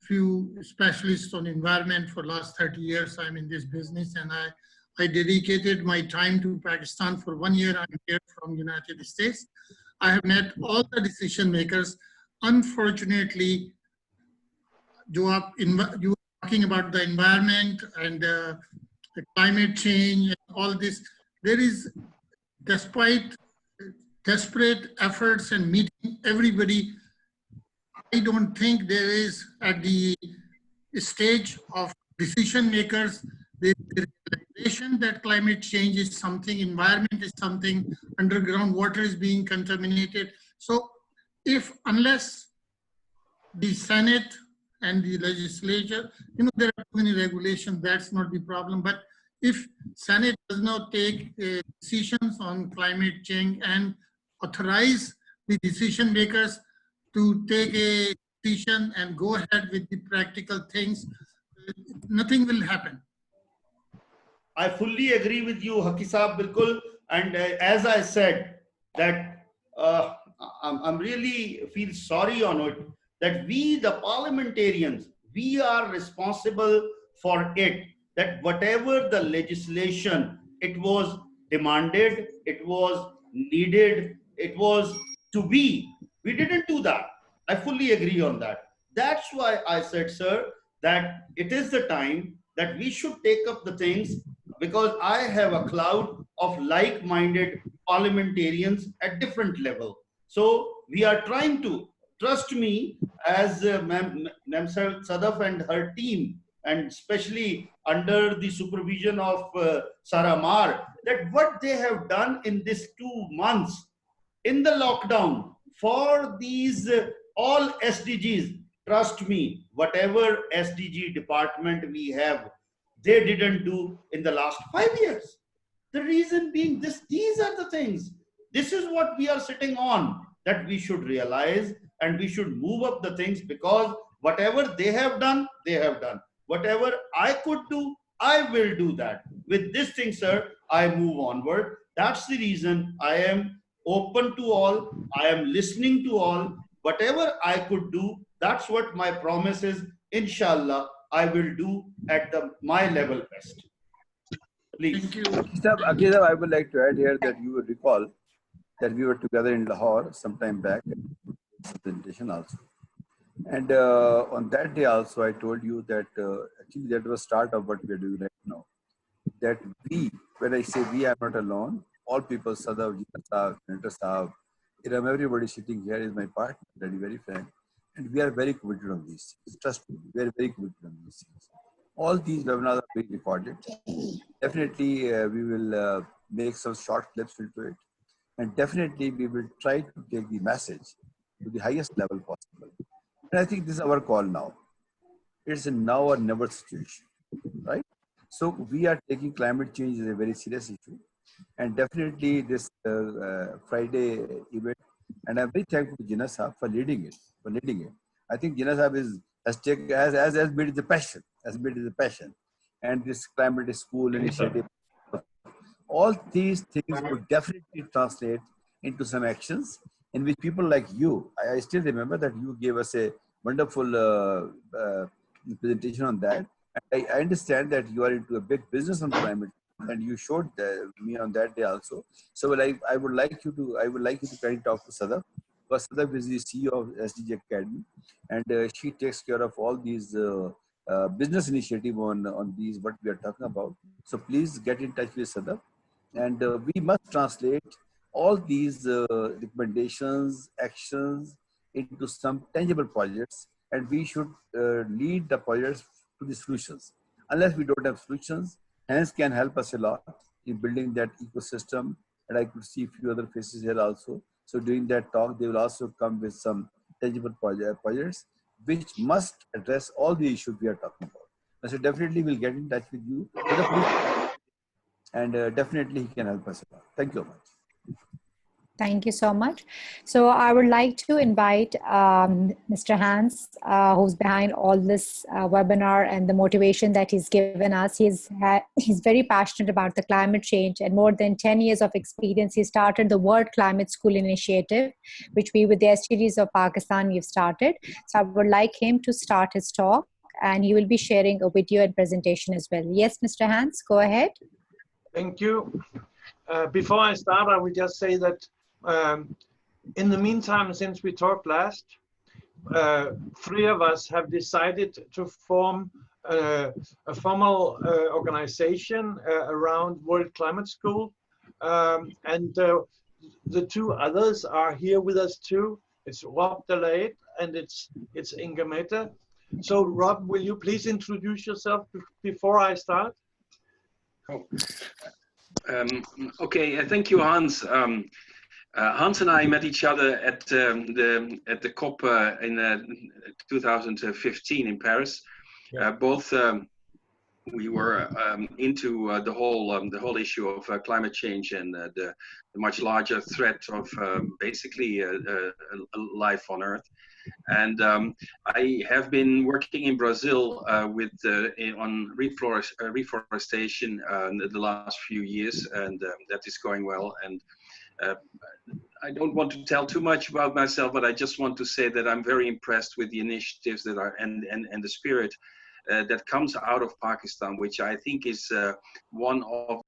few specialists on environment for last 30 years. I'm in this business, and I dedicated my time to Pakistan for 1 year. I'm here from United States. I have met all the decision makers. Unfortunately, you are talking about the environment and the climate change and all this. There is, despite desperate efforts and meeting everybody, I don't think there is at the stage of decision makers the realization that climate change is something, environment is something, underground water is being contaminated. So unless the Senate and the legislature, there are too many regulations, that's not the problem. But if Senate does not take decisions on climate change and authorize the decision makers to take a decision and go ahead with the practical things, nothing will happen. I fully agree with you, Haki Saab, bilkul. And as I said, that I'm really feel sorry on it, that we, the parliamentarians, we are responsible for it, that whatever the legislation, it was demanded, it was needed, it was to be, we didn't do that. I fully agree on that. That's why I said, sir, that it is the time that we should take up the things, because I have a cloud of like-minded parliamentarians at different level. So we are trying to, trust me, as Ma'am Sadaf and her team, and especially under the supervision of Sarah Mar, that what they have done in these 2 months in the lockdown for these all SDGs, trust me, whatever SDG department we have, they didn't do in the last 5 years. The reason being this, these are the things. This is what we are sitting on, that we should realize and we should move up the things, because whatever they have done, they have done. Whatever I could do, I will do that. With this thing, sir, I move onward. That's the reason I am open to all. I am listening to all. Whatever I could do, that's what my promise is. Inshallah, I will do at my level best. Please. Thank you. Akizab, I would like to add here that you will recall that we were together in Lahore some time back, presentation also. And on that day also, I told you that actually that was start of what we are doing right now. That we, when I say we, I am not alone. All people, Sadav, Senator Saab, everybody sitting here is my partner, to be very frank. And we are very committed on these things. Trust me, we are very committed on these things. All these webinars are being recorded. Definitely, we will make some short clips into it. And definitely, we will try to take the message to the highest level possible. And I think this is our call now. It's a now or never situation, right? So we are taking climate change as a very serious issue. And definitely this Friday event, and I'm very thankful to Jinnah Sahab for leading it. I think Jinnah Sahab has made it the passion, and this climate school initiative. All these things would definitely translate into some actions in which people like you, I still remember that you gave us a wonderful presentation on that. I understand that you are into a big business on climate, and you showed me on that day also. So I would like you to kindly talk to Sadaf, because Sadaf is the CEO of SDG Academy, and she takes care of all these business initiative on these what we are talking about. So please get in touch with Sadaf, and we must translate all these recommendations, actions into some tangible projects, and we should lead the projects to the solutions. Unless we don't have solutions, hands can help us a lot in building that ecosystem. And I could see a few other faces here also. So during that talk, they will also come with some tangible projects which must address all the issues we are talking about. So definitely we'll get in touch with you. And definitely he can help us a lot. Thank you very much. Thank you so much. So I would like to invite Mr. Hans, who's behind all this webinar and the motivation that he's given us. He's very passionate about the climate change, and more than 10 years of experience. He started the World Climate School Initiative, which we with the STDs of Pakistan, we've started. So I would like him to start his talk, and he will be sharing a video and presentation as well. Yes, Mr. Hans, go ahead. Thank you. Before I start, I would just say that in the meantime, since we talked last, 3 of us have decided to form a formal organization around World Climate School. And the 2 others are here with us too. It's Rob Delayed and it's Inga Mehta. So Rob, will you please introduce yourself before I start? Oh. Okay, thank you, Hans. Hans and I met each other at the COP in 2015 in Paris. Yeah. Both we were into the whole issue of climate change and the much larger threat of basically life on Earth. And I have been working in Brazil on reforestation the last few years, and that is going well. And I don't want to tell too much about myself, but I just want to say that I'm very impressed with the initiatives that are and the spirit that comes out of Pakistan, which I think is one of